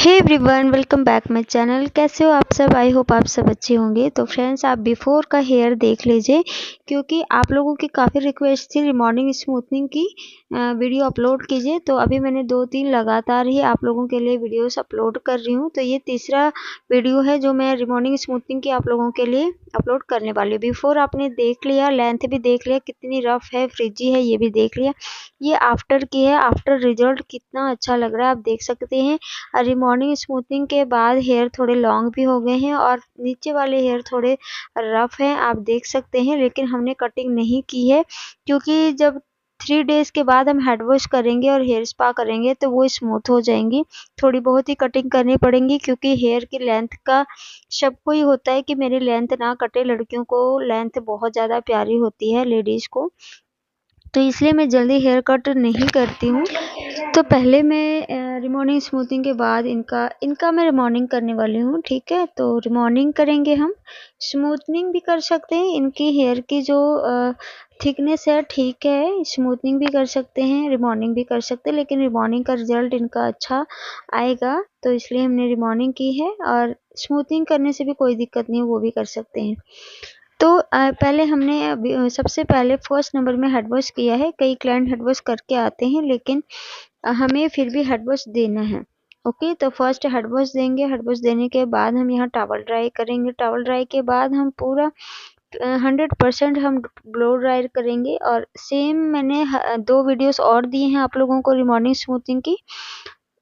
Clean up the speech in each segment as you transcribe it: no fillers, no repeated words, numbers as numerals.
Hey everyone, welcome back my channel. कैसे हो आप सब? आई होप आप सब अच्छे होंगे। तो फ्रेंड्स, आप बिफोर का हेयर देख लीजिए, क्योंकि आप लोगों की काफ़ी रिक्वेस्ट थी रिमॉर्निंग स्मूथनिंग की वीडियो अपलोड कीजिए। तो अभी मैंने 2-3 लगातार ही आप लोगों के लिए वीडियोस अपलोड कर रही हूँ। तो ये तीसरा वीडियो है जो मैं रिमॉर्निंग स्मूथनिंग की आप लोगों के लिए अपलोड करने वाली हूँ। बिफोर आपने देख लिया, लेंथ भी देख लिया, कितनी रफ है, फ्रिजी है, ये भी देख लिया। ये आफ्टर की है। आफ्टर रिजल्ट कितना अच्छा लग रहा है आप देख सकते हैं। रिमॉर्निंग स्मूथनिंग के बाद हेयर थोड़े लॉन्ग भी हो गए हैं और नीचे वाले हेयर थोड़े रफ हैं, आप देख सकते हैं। लेकिन हमने कटिंग नहीं की है, क्योंकि जब 3 डेज के बाद हम हेड वॉश करेंगे और हेयर स्पा करेंगे तो वो स्मूथ हो जाएंगी। थोड़ी बहुत ही कटिंग करनी पड़ेगी, क्योंकि हेयर की लेंथ का सबको ही होता है कि मेरी लेंथ ना कटे। लड़कियों को लेंथ बहुत ज़्यादा प्यारी होती है, लेडीज़ को। तो इसलिए मैं जल्दी हेयर कट नहीं करती हूँ। तो पहले मैं रिमॉर्निंग स्मूथिंग के बाद इनका मैं रिमॉर्निंग करने वाली हूँ, ठीक है। तो रिमॉर्निंग करेंगे हम, स्मूथनिंग भी कर सकते हैं। इनकी हेयर की जो थिकनेस है ठीक है, स्मूथनिंग भी कर सकते हैं, रिमॉर्निंग भी कर सकते हैं। लेकिन रिमॉर्निंग का रिजल्ट इनका अच्छा आएगा, तो इसलिए हमने रिमॉर्निंग की है। और स्मूथनिंग करने से भी कोई दिक्कत नहीं है, वो भी कर सकते हैं। तो पहले हमने सबसे पहले फर्स्ट नंबर में हेड वॉश किया है। कई क्लाइंट हेड वॉश करके आते हैं, लेकिन हमें फिर भी हेड वॉश देना है। ओके, तो फर्स्ट हेड वॉश देंगे। हेड वॉश देने के बाद हम यहाँ टॉवल ड्राई करेंगे। टॉवल ड्राई के बाद हम पूरा 100% हम ब्लो ड्राई करेंगे। और सेम मैंने 2 वीडियोस और दिए हैं आप लोगों को रिमॉर्निंग स्मूथिंग की,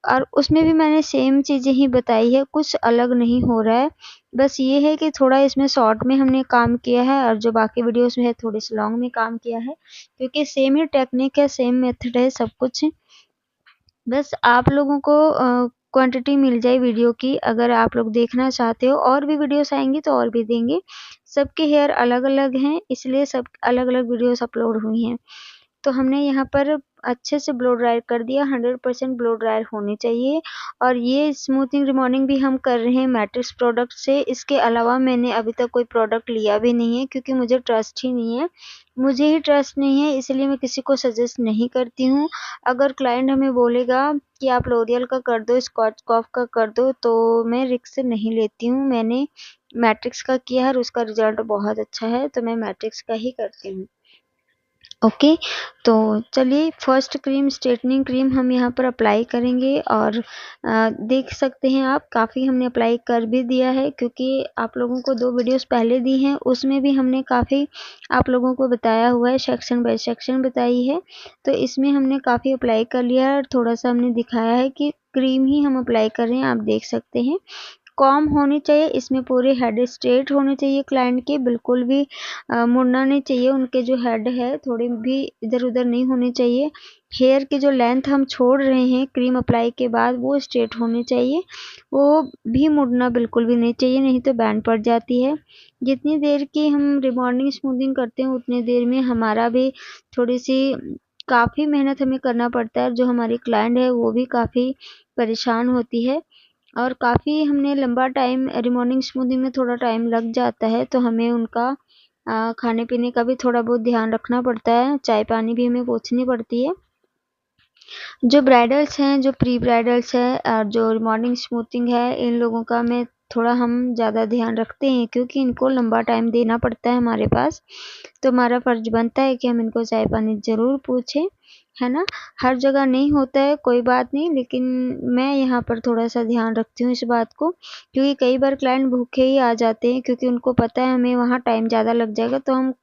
और उसमें भी मैंने सेम चीज़ें ही बताई है, कुछ अलग नहीं हो रहा है। बस ये है कि थोड़ा इसमें शॉर्ट में हमने काम किया है, और जो बाकी वीडियोस में है थोड़े से लॉन्ग में काम किया है, क्योंकि सेम ही टेक्निक है, सेम मेथड है, सब कुछ। बस आप लोगों को क्वांटिटी मिल जाए वीडियो की। अगर आप लोग देखना चाहते हो और भी वीडियोस आएंगी तो और भी देंगे। सबके हेयर अलग अलग हैं, इसलिए सब अलग अलग वीडियोस अपलोड हुई हैं। तो हमने यहाँ पर अच्छे से ब्लो ड्रायर कर दिया। 100% ब्लो ड्रायर होनी चाहिए। और ये स्मूथिंग रिमॉर्निंग भी हम कर रहे हैं मैट्रिक्स प्रोडक्ट से। इसके अलावा मैंने अभी तक कोई प्रोडक्ट लिया भी नहीं है, क्योंकि मुझे ट्रस्ट ही नहीं है। मुझे ही ट्रस्ट नहीं है, इसलिए मैं किसी को सजेस्ट नहीं करती हूँ। अगर क्लाइंट हमें बोलेगा कि आप लोरियल का कर दो, स्कॉच का कर दो, तो मैं रिस्क नहीं लेती हूँ। मैंने मैट्रिक्स का किया है और उसका रिजल्ट बहुत अच्छा है, तो मैं मैट्रिक्स का ही करती हूँ। ओके, तो चलिए फर्स्ट क्रीम स्ट्रेटनिंग क्रीम हम यहाँ पर अप्लाई करेंगे। और देख सकते हैं आप, काफ़ी हमने अप्लाई कर भी दिया है, क्योंकि आप लोगों को 2 वीडियोस पहले दी हैं, उसमें भी हमने काफ़ी आप लोगों को बताया हुआ है, सेक्शन बाय सेक्शन बताई है। तो इसमें हमने काफ़ी अप्लाई कर लिया है, और थोड़ा सा हमने दिखाया है कि क्रीम ही हम अप्लाई कर रहे हैं, आप देख सकते हैं। कॉम होनी चाहिए, इसमें पूरे हेड स्ट्रेट होने चाहिए क्लाइंट के, बिल्कुल भी मुड़ना नहीं चाहिए। उनके जो हेड है थोड़े भी इधर उधर नहीं होने चाहिए। हेयर की जो लेंथ हम छोड़ रहे हैं क्रीम अप्लाई के बाद, वो स्ट्रेट होनी चाहिए, वो भी मुड़ना बिल्कुल भी नहीं चाहिए, नहीं तो बैंड पड़ जाती है। जितनी देर की हम रिमॉर्निंग स्मूथिंग करते हैं, उतनी देर में हमारा भी थोड़ी सी काफ़ी मेहनत हमें करना पड़ता है। जो हमारी क्लाइंट है वो भी काफ़ी परेशान होती है, और काफ़ी हमने लंबा टाइम रिमॉर्निंग स्मूथिंग में थोड़ा टाइम लग जाता है, तो हमें उनका खाने पीने का भी थोड़ा बहुत ध्यान रखना पड़ता है। चाय पानी भी हमें पूछनी पड़ती है। जो ब्राइडल्स हैं, जो प्री ब्राइडल्स है, और जो रिमॉर्निंग स्मूथिंग है, इन लोगों का मैं थोड़ा हम ज़्यादा ध्यान रखते हैं, क्योंकि इनको लंबा टाइम देना पड़ता है हमारे पास। तो हमारा फ़र्ज़ बनता है कि हम इनको चाय पानी ज़रूर पूछें, है ना। हर जगह नहीं होता है, कोई बात नहीं, लेकिन मैं यहाँ पर थोड़ा सा ध्यान रखती हूँ इस बात को, क्योंकि कई बार क्लाइंट भूखे ही आ जाते हैं, क्योंकि उनको पता है हमें वहाँ टाइम ज़्यादा लग जाएगा। तो हम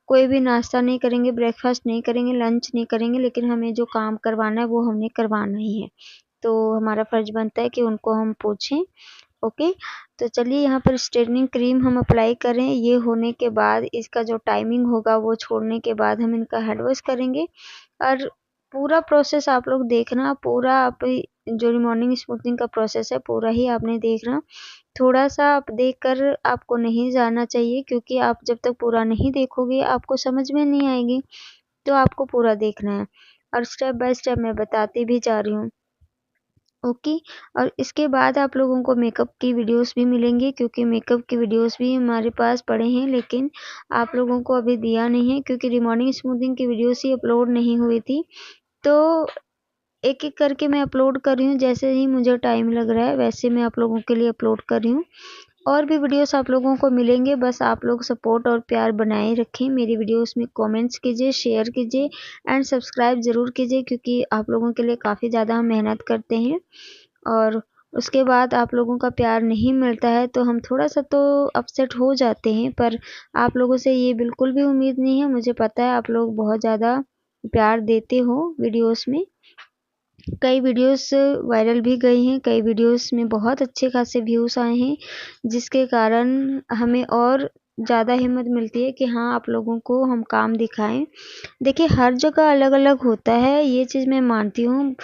कोई भी नाश्ता नहीं करेंगे, ब्रेकफास्ट नहीं करेंगे, लंच नहीं करेंगे, लेकिन हमें जो काम करवाना है वो हमने करवाना ही है। तो हमारा फ़र्ज़ बनता है कि उनको हम पूछें। ओके, तो चलिए यहाँ पर स्ट्रेटनिंग क्रीम हम अप्लाई करें। ये होने के बाद इसका जो टाइमिंग होगा वो छोड़ने के बाद हम इनका हेड वॉश करेंगे। और पूरा प्रोसेस आप लोग देखना, पूरा आप जो रिमॉर्निंग स्मूथनिंग का प्रोसेस है पूरा ही आपने देखना। थोड़ा सा आप देखकर आपको नहीं जाना चाहिए, क्योंकि आप जब तक पूरा नहीं देखोगे आपको समझ में नहीं आएगी। तो आपको पूरा देखना है, और स्टेप बाय स्टेप मैं बताती भी जा रही हूँ। ओके, और इसके बाद आप लोगों को मेकअप की वीडियोस भी मिलेंगी, क्योंकि मेकअप की वीडियोस भी हमारे पास पड़े हैं, लेकिन आप लोगों को अभी दिया नहीं है, क्योंकि रिमॉर्निंग स्मूथिंग की वीडियोस ही अपलोड नहीं हुई थी। तो एक एक करके मैं अपलोड कर रही हूँ, जैसे ही मुझे टाइम लग रहा है वैसे मैं आप लोगों के लिए अपलोड कर रही हूँ। और भी वीडियोस आप लोगों को मिलेंगे, बस आप लोग सपोर्ट और प्यार बनाए रखें मेरी वीडियोस में। कमेंट्स कीजिए, शेयर कीजिए एंड सब्सक्राइब ज़रूर कीजिए, क्योंकि आप लोगों के लिए काफ़ी ज़्यादा हम मेहनत करते हैं और उसके बाद आप लोगों का प्यार नहीं मिलता है तो हम थोड़ा सा तो अपसेट हो जाते हैं। पर आप लोगों से ये बिल्कुल भी उम्मीद नहीं है, मुझे पता है आप लोग बहुत ज़्यादा प्यार देते हो वीडियोस में। कई वीडियोस वायरल भी गई हैं, कई वीडियोस में बहुत अच्छे खासे व्यूज़ आए हैं, जिसके कारण हमें और ज़्यादा हिम्मत मिलती है कि हाँ, आप लोगों को हम काम दिखाएँ। देखिए, हर जगह अलग-अलग होता है, ये चीज़ मैं मानती हूँ।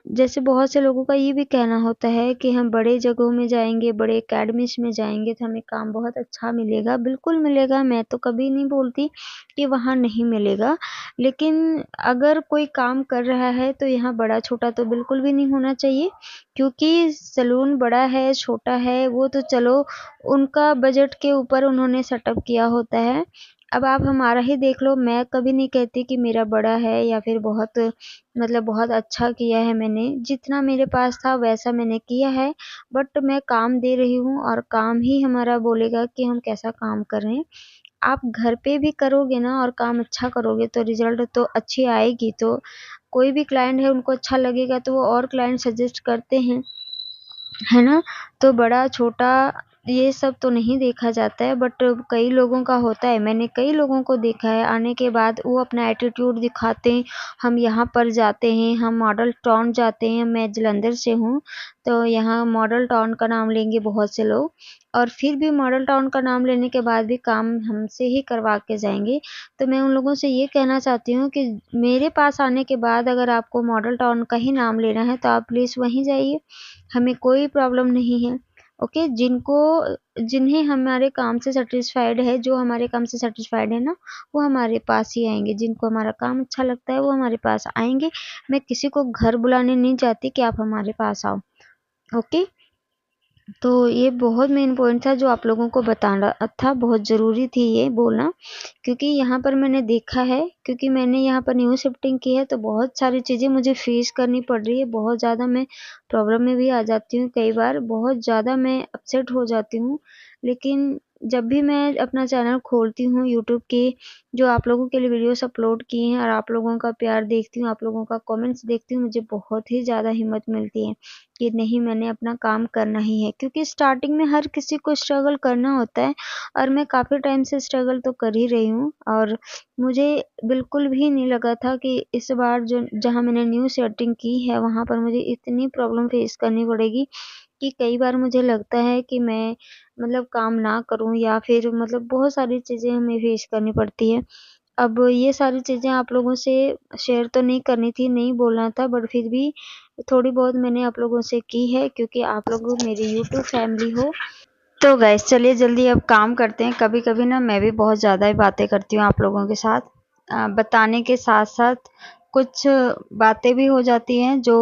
जैसे बहुत से लोगों का ये भी कहना होता है कि हम बड़े जगहों में जाएँगे, बड़े अकेडमीज़ में जाएँगे तो हमें काम बहुत अच्छा मिलेगा। बिल्कुल मिलेगा, मैं तो कभी नहीं बोलती कि वहाँ नहीं मिलेगा। लेकिन अगर कोई काम कर रहा है तो यहाँ बड़ा-छोटा तो बिल्कुल भी नहीं होना चाहिए, क्योंकि सैलून बड़ा है, छोटा है, वो तो चलो उनका बजट के ऊपर उन्होंने सेटअप किया होता है। अब आप हमारा ही देख लो, मैं कभी नहीं कहती कि मेरा बड़ा है या फिर बहुत मतलब बहुत अच्छा किया है मैंने। जितना मेरे पास था वैसा मैंने किया है, बट मैं काम दे रही हूँ और काम ही हमारा बोलेगा कि हम कैसा काम कर रहे हैं। आप घर पे भी करोगे ना और काम अच्छा करोगे तो रिज़ल्ट तो अच्छी आएगी, तो कोई भी क्लाइंट है उनको अच्छा लगेगा तो वो और क्लाइंट सजेस्ट करते हैं, है ना? तो बड़ा-छोटा ये सब तो नहीं देखा जाता है, बट कई लोगों का होता है। मैंने कई लोगों को देखा है, आने के बाद वो अपना एटीट्यूड दिखाते हैं, हम यहाँ पर जाते हैं, हम मॉडल टाउन जाते हैं। मैं जालंधर से हूँ, तो यहाँ मॉडल टाउन का नाम लेंगे बहुत से लोग और फिर भी मॉडल टाउन का नाम लेने के बाद भी काम हमसे ही करवा के जाएँगे। तो मैं उन लोगों से ये कहना चाहती हूँ कि मेरे पास आने के बाद अगर आपको मॉडल टाउन का ही नाम लेना है, तो आप प्लीज़ वहीं जाइए। हमें कोई प्रॉब्लम नहीं है। ओके, जिन्हें हमारे काम से सैटिस्फाइड है, जो हमारे काम से सैटिस्फाइड है ना, वो हमारे पास ही आएँगे। जिनको हमारा काम अच्छा लगता है वो हमारे पास आएँगे। मैं किसी को घर बुलाने नहीं जाती कि आप हमारे पास आओ। ओके? तो ये बहुत मेन पॉइंट था जो आप लोगों को बताना था, बहुत ज़रूरी थी ये बोलना, क्योंकि यहाँ पर मैंने देखा है, क्योंकि मैंने यहाँ पर न्यू शिफ्टिंग की है तो बहुत सारी चीज़ें मुझे फेस करनी पड़ रही है। बहुत ज़्यादा मैं प्रॉब्लम में भी आ जाती हूँ, कई बार बहुत ज़्यादा मैं अपसेट हो जाती हूँ। लेकिन जब भी मैं अपना चैनल खोलती हूँ यूट्यूब की, जो आप लोगों के लिए वीडियोस अपलोड किए हैं और आप लोगों का प्यार देखती हूँ, आप लोगों का कमेंट्स देखती हूँ, मुझे बहुत ही ज़्यादा हिम्मत मिलती है कि नहीं, मैंने अपना काम करना ही है। क्योंकि स्टार्टिंग में हर किसी को स्ट्रगल करना होता है और मैं काफ़ी टाइम से स्ट्रगल तो कर ही रही हूँ और मुझे बिल्कुल भी नहीं लगा था कि इस बार जो जहाँ मैंने न्यू सेटिंग की है वहाँ पर मुझे इतनी प्रॉब्लम फेस करनी पड़ेगी कि कई बार मुझे लगता है कि मैं मतलब काम ना करूँ या फिर मतलब बहुत सारी चीज़ें हमें फेस करनी पड़ती है। अब ये सारी चीज़ें आप लोगों से शेयर तो नहीं करनी थी, नहीं बोलना था, बट फिर भी थोड़ी बहुत मैंने आप लोगों से की है, क्योंकि आप लोग मेरी यूट्यूब फैमिली हो। तो गाइस चलिए जल्दी अब काम करते हैं। कभी-कभी ना मैं भी बहुत ज़्यादा ही बातें करती हूँ आप लोगों के साथ। बताने के साथ-साथ कुछ बातें भी हो जाती हैं जो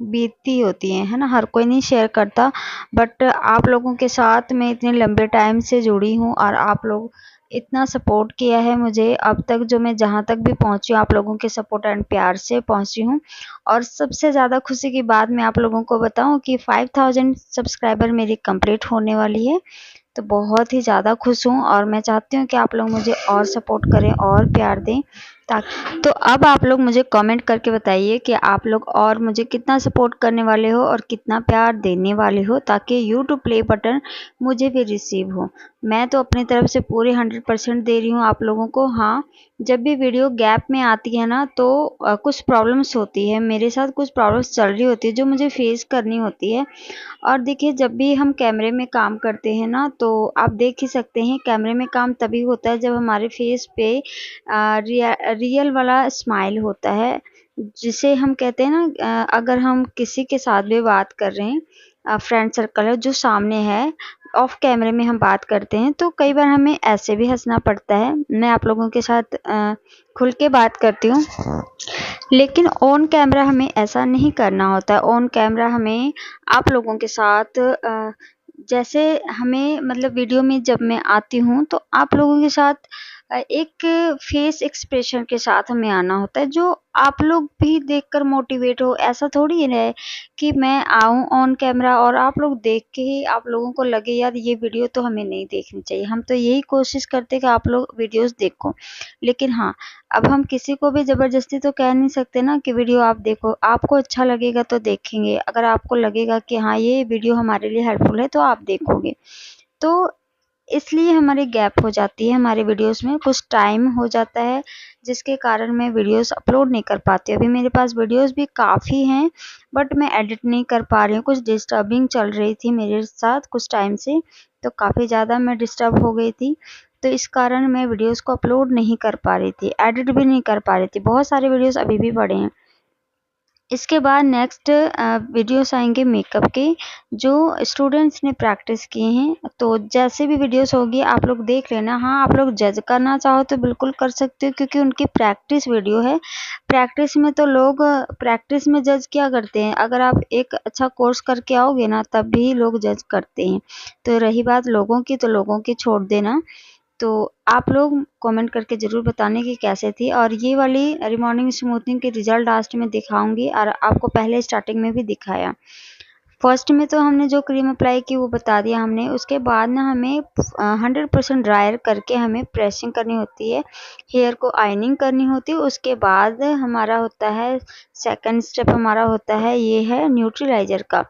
बीतती होती हैं, है ना? हर कोई नहीं शेयर करता, बट आप लोगों के साथ मैं इतने लंबे टाइम से जुड़ी हूँ और आप लोग इतना सपोर्ट किया है मुझे अब तक, जो मैं जहाँ तक भी पहुँची हूँ आप लोगों के सपोर्ट एंड प्यार से पहुँची हूँ। और सबसे ज़्यादा खुशी की बात मैं आप लोगों को बताऊँ कि 5000 सब्सक्राइबर मेरी कंप्लीट होने वाली है। तो बहुत ही ज़्यादा खुश हूँ और मैं चाहती हूँ कि आप लोग मुझे और सपोर्ट करें और प्यार दें, ताकि तो अब आप लोग मुझे कमेंट करके बताइए कि आप लोग और मुझे कितना सपोर्ट करने वाले हो और कितना प्यार देने वाले हो, ताकि यूट्यूब प्ले बटन मुझे भी रिसीव हो। मैं तो अपनी तरफ से पूरे 100% दे रही हूँ आप लोगों को। हाँ, जब भी वीडियो गैप में आती है ना तो कुछ प्रॉब्लम्स होती है, मेरे साथ कुछ प्रॉब्लम्स चल रही होती है जो मुझे फेस करनी होती है। और देखिए, जब भी हम कैमरे में काम करते हैं ना तो आप देख ही सकते हैं, कैमरे में काम तभी होता है जब हमारे फेस पे रियल वाला स्माइल होता है, जिसे हम कहते हैं ना। अगर हम किसी के साथ भी बात कर रहे हैं, फ्रेंड सर्कल है जो सामने है, ऑफ कैमरे में हम बात करते हैं तो कई बार हमें ऐसे भी हंसना पड़ता है। मैं आप लोगों के साथ खुल के बात करती हूँ, लेकिन ऑन कैमरा हमें ऐसा नहीं करना होता है। ऑन कैमरा हमें आप लोगों के साथ जैसे हमें मतलब वीडियो में जब मैं आती हूँ तो आप लोगों के साथ एक फेस एक्सप्रेशन के साथ हमें आना होता है, जो आप लोग भी देखकर मोटिवेट हो। ऐसा थोड़ी है कि मैं आऊँ ऑन कैमरा और आप लोग देख के ही आप लोगों को लगे यार ये वीडियो तो हमें नहीं देखनी चाहिए। हम तो यही कोशिश करते हैं कि आप लोग वीडियोस देखो। लेकिन हाँ, अब हम किसी को भी ज़बरदस्ती तो कह नहीं सकते ना कि वीडियो आप देखो। आपको अच्छा लगेगा तो देखेंगे, अगर आपको लगेगा कि हाँ ये वीडियो हमारे लिए हेल्पफुल है तो आप देखोगे। तो इसलिए हमारी गैप हो जाती है, हमारे वीडियोस में कुछ टाइम हो जाता है जिसके कारण मैं वीडियोस अपलोड नहीं कर पाती। अभी मेरे पास वीडियोस भी काफ़ी हैं बट मैं एडिट नहीं कर पा रही हूँ। कुछ डिस्टर्बिंग चल रही थी मेरे साथ कुछ टाइम से, तो काफ़ी ज़्यादा मैं डिस्टर्ब हो गई थी। तो इस कारण मैं वीडियोस को अपलोड नहीं कर पा रही थी, एडिट भी नहीं कर पा रही थी। बहुत सारे वीडियोस अभी भी पड़े हैं। इसके बाद नेक्स्ट वीडियोस आएंगे मेकअप के, जो स्टूडेंट्स ने प्रैक्टिस किए हैं। तो जैसे भी वीडियोस होगी आप लोग देख लेना। हाँ, आप लोग जज करना चाहो तो बिल्कुल कर सकते हो, क्योंकि उनकी प्रैक्टिस वीडियो है। प्रैक्टिस में तो लोग प्रैक्टिस में जज क्या करते हैं, अगर आप एक अच्छा कोर्स करके आओगे ना तब भी लोग जज करते हैं। तो रही बात लोगों की, तो लोगों की छोड़ देना। तो आप लोग कमेंट करके ज़रूर बताने कि कैसे थी। और ये वाली रिमॉर्निंग स्मूथनिंग के रिजल्ट लास्ट में दिखाऊंगी, और आपको पहले स्टार्टिंग में भी दिखाया। फर्स्ट में तो हमने जो क्रीम अप्लाई की वो बता दिया हमने। उसके बाद ना हमें 100% ड्रायर करके हमें प्रेसिंग करनी होती है, हेयर को आयनिंग करनी होती है। उसके बाद हमारा होता है सेकंड स्टेप, हमारा होता है ये है न्यूट्रलाइजर का,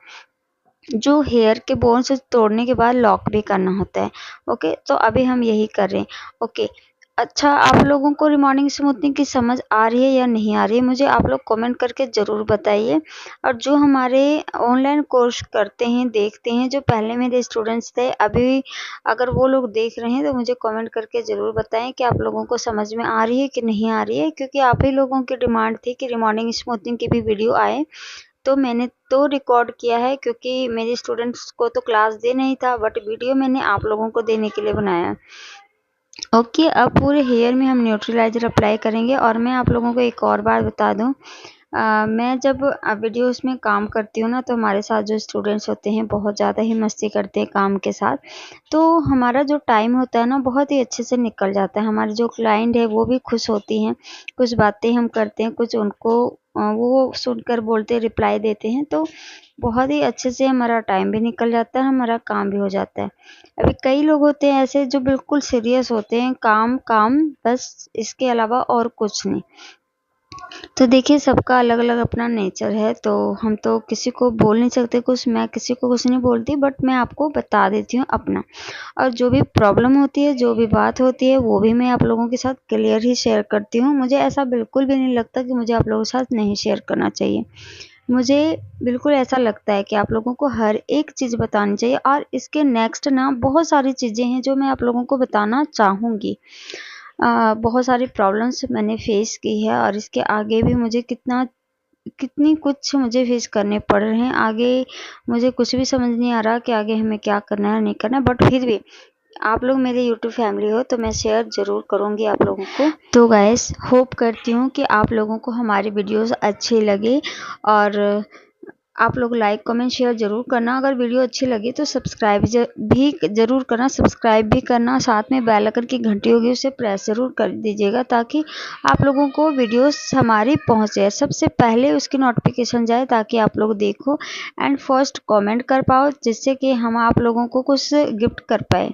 जो हेयर के बोन्स तोड़ने के बाद लॉक भी करना होता है। ओके, तो अभी हम यही कर रहे हैं। ओके, अच्छा, आप लोगों को रिमॉर्निंग स्मूथनिंग की समझ आ रही है या नहीं आ रही है, मुझे आप लोग कमेंट करके ज़रूर बताइए। और जो हमारे ऑनलाइन कोर्स करते हैं देखते हैं, जो पहले मेरे स्टूडेंट्स थे, अभी अगर वो लोग देख रहे हैं तो मुझे कमेंट करके ज़रूर बताएं कि आप लोगों को समझ में आ रही है कि नहीं आ रही है। क्योंकि आप ही लोगों की डिमांड थी कि रिमॉर्निंग स्मूथनिंग की भी वीडियो आए, तो मैंने तो रिकॉर्ड किया है। क्योंकि मेरे स्टूडेंट्स को तो क्लास देना ही था, बट वीडियो मैंने आप लोगों को देने के लिए बनाया। ओके, अब पूरे हेयर में हम न्यूट्रलाइजर अप्लाई करेंगे। और मैं आप लोगों को एक और बात बता दूं, मैं जब वीडियोस में काम करती हूँ ना, तो हमारे साथ जो स्टूडेंट्स होते हैं बहुत ज़्यादा ही मस्ती करते हैं काम के साथ। तो हमारा जो टाइम होता है ना बहुत ही अच्छे से निकल जाता है। हमारे जो क्लाइंट है वो भी खुश होती हैं, कुछ बातें हम करते हैं, कुछ उनको वो सुनकर बोलते रिप्लाई देते हैं। तो बहुत ही अच्छे से हमारा टाइम भी निकल जाता है, हमारा काम भी हो जाता है। अभी कई लोग होते हैं ऐसे जो बिल्कुल सीरियस होते हैं, काम काम बस, इसके अलावा और कुछ नहीं। तो देखिए, सबका अलग अलग अपना नेचर है, तो हम तो किसी को बोल नहीं सकते कुछ। मैं किसी को कुछ नहीं बोलती, बट मैं आपको बता देती हूँ अपना। और जो भी प्रॉब्लम होती है, जो भी बात होती है, वो भी मैं आप लोगों के साथ क्लियर ही शेयर करती हूँ। मुझे ऐसा बिल्कुल भी नहीं लगता कि मुझे आप लोगों के साथ नहीं शेयर करना चाहिए। मुझे बिल्कुल ऐसा लगता है कि आप लोगों को हर एक चीज़ बतानी चाहिए। और इसके नेक्स्ट ना बहुत सारी चीज़ें हैं जो मैं आप लोगों को बताना चाहूँगी। बहुत सारी प्रॉब्लम्स मैंने फेस की है, और इसके आगे भी मुझे कितनी कुछ मुझे फेस करने पड़ रहे हैं। आगे मुझे कुछ भी समझ नहीं आ रहा कि आगे हमें क्या करना है नहीं करना है, बट फिर भी आप लोग मेरे यूट्यूब फैमिली हो तो मैं शेयर ज़रूर करूँगी आप लोगों को। तो गाइस, होप करती हूँ कि आप लोगों को हमारी वीडियोस अच्छी लगे। और आप लोग लाइक कमेंट शेयर ज़रूर करना। अगर वीडियो अच्छी लगी तो सब्सक्राइब भी ज़रूर करना, सब्सक्राइब भी करना। साथ में बेल आइकन की घंटी होगी उसे प्रेस ज़रूर कर दीजिएगा, ताकि आप लोगों को वीडियोस हमारी पहुंचे, सबसे पहले उसकी नोटिफिकेशन जाए, ताकि आप लोग देखो एंड फर्स्ट कमेंट कर पाओ, जिससे कि हम आप लोगों को कुछ गिफ्ट कर पाए।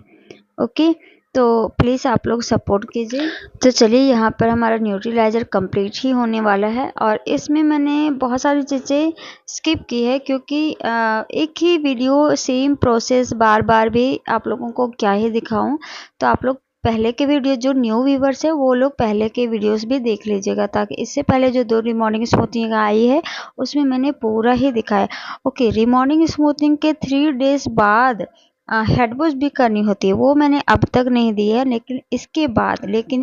ओके, तो प्लीज़ आप लोग सपोर्ट कीजिए। तो चलिए, यहाँ पर हमारा न्यूट्रलाइजर कंप्लीट ही होने वाला है। और इसमें मैंने बहुत सारी चीज़ें स्किप की है, क्योंकि एक ही वीडियो सेम प्रोसेस बार बार भी आप लोगों को क्या ही दिखाऊं। तो आप लोग पहले के वीडियो, जो न्यू व्यूवर्स है वो लोग पहले के वीडियोस भी देख लीजिएगा, ताकि इससे पहले जो 2 रिमॉर्निंग स्मूथनिंग आई है उसमें मैंने पूरा ही दिखाया। ओके, रिमॉर्निंग स्मूथनिंग के 3 डेज बाद हेड वॉश भी करनी होती है, वो मैंने अब तक नहीं दी है। लेकिन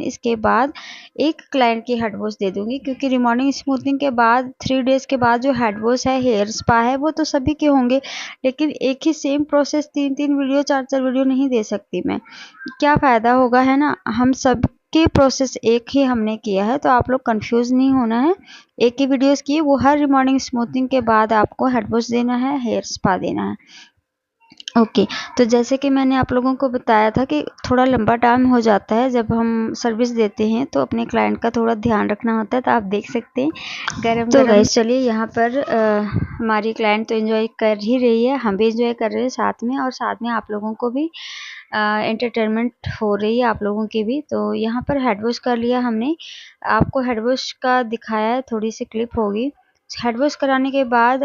इसके बाद एक क्लाइंट की हेड वॉश दे दूंगी, क्योंकि रिमॉर्निंग स्मूथनिंग के बाद 3 डेज के बाद जो हेड वॉश है, हेयर स्पा है, वो तो सभी के होंगे। लेकिन एक ही सेम प्रोसेस 3-3 वीडियो 4-4 वीडियो नहीं दे सकती मैं। क्या फ़ायदा होगा, है ना। हम सब के प्रोसेस एक ही हमने किया है, तो आप लोग कंफ्यूज नहीं होना है। एक ही वीडियोस की, वो हर रिमॉर्निंग स्मूथनिंग के बाद आपको हेड वॉश देना है, हेयर स्पा देना है। ओके। तो जैसे कि मैंने आप लोगों को बताया था कि थोड़ा लंबा टाइम हो जाता है जब हम सर्विस देते हैं, तो अपने क्लाइंट का थोड़ा ध्यान रखना होता है। तो आप देख सकते हैं गरम तो गाइस चलिए यहाँ पर हमारी क्लाइंट तो एंजॉय कर ही रही है, हम भी एंजॉय कर रहे हैं साथ में, और साथ में आप लोगों को भी एंटरटेनमेंट हो रही है, आप लोगों की भी। तो यहाँ पर हेड वॉश कर लिया हमने, आपको हेड वॉश का दिखाया है, थोड़ी सी क्लिप होगी। हेड वॉश कराने के बाद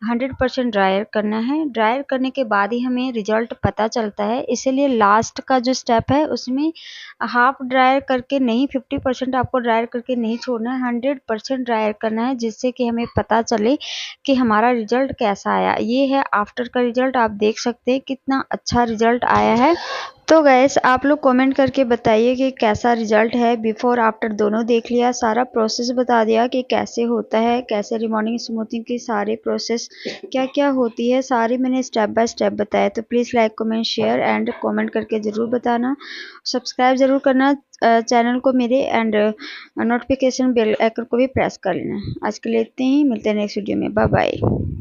100% ड्रायर करना है। ड्रायर करने के बाद ही हमें रिजल्ट पता चलता है, इसीलिए लास्ट का जो स्टेप है उसमें हाफ ड्रायर करके नहीं, 50% आपको ड्रायर करके नहीं छोड़ना है, 100% ड्रायर करना है, जिससे कि हमें पता चले कि हमारा रिजल्ट कैसा आया। ये है आफ्टर का रिजल्ट, आप देख सकते हैं कितना अच्छा रिजल्ट आया है। तो गैस आप लोग कमेंट करके बताइए कि कैसा रिजल्ट है। बिफोर आफ्टर दोनों देख लिया, सारा प्रोसेस बता दिया कि कैसे होता है, कैसे रिमॉर्निंग स्मूथनिंग की सारी प्रोसेस क्या क्या होती है, सारी मैंने स्टेप बाय स्टेप बताया। तो please like comment share and comment करके ज़रूर बताना, सब्सक्राइब ज़रूर करना चैनल को मेरे, एंड नोटिफिकेशन बेल आइकन को भी प्रेस कर लेना। आज के लिए इतने ही, मिलते हैं नेक्स्ट वीडियो में, बाय बाय।